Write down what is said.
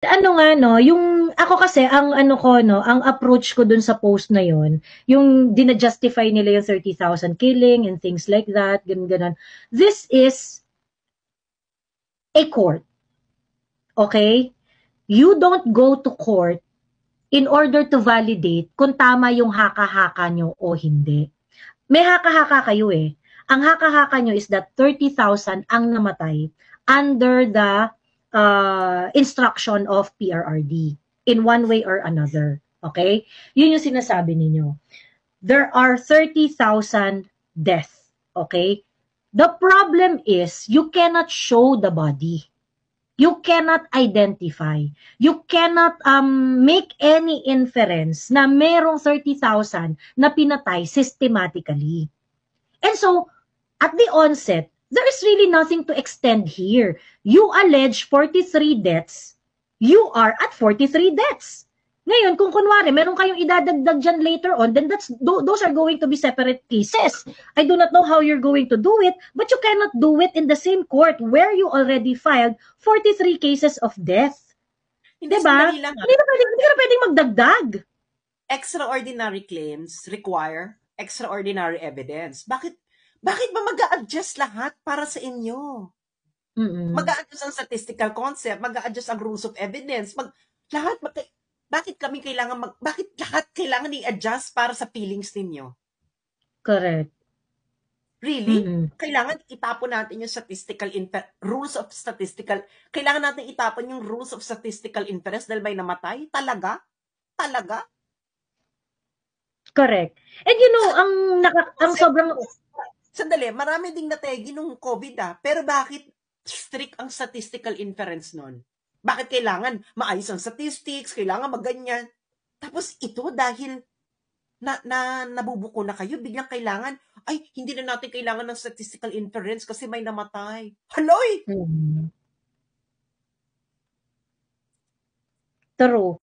Ano nga 'no, yung ako kasi ang ano ko 'no, ang approach ko dun sa post na yun, yung dina-justify nila yung 30,000 killing and things like that, ganun, gano'n. This is a court, okay? You don't go to court in order to validate kung tama yung haka-haka nyo o hindi. May haka-haka kayo eh. Ang haka-haka nyo is that 30,000 ang namatay under the instruction of PRRD in one way or another. Okay? Yun yung sinasabi ninyo. There are 30,000 deaths. Okay? The problem is you cannot show the body. You cannot identify. You cannot make any inference na merong 30,000 na pinatay systematically. And so, at the onset, there is really nothing to extend here. You allege 43 deaths. You are at 43 deaths. Ngayon, kung kunwari, meron kayong idadagdag dyan later on, then those are going to be separate cases. I do not know how you're going to do it, but you cannot do it in the same court where you already filed 43 cases of death. Hindi, Diba? sandali lang Hindi ka pwedeng magdagdag. Extraordinary claims require extraordinary evidence. Bakit ba mag-a-adjust lahat para sa inyo? Mag-a-adjust ang statistical concept, mag-a-adjust ang rules of evidence, bakit lahat kailangan i-adjust para sa feelings ninyo? Correct. Really? Kailangan itapon natin yung kailangan natin itapon yung rules of statistical inference dahil may namatay? Talaga? Talaga? Correct. And you know, ang sobrang Sandali, marami ding nategi nung COVID pero bakit strict ang statistical inference nun? Bakit kailangan maayos ang statistics, kailangan maganyan? Tapos ito dahil nabubuko na kayo, biglang kailangan, ay, hindi na natin kailangan ng statistical inference kasi may namatay. Haloy! True.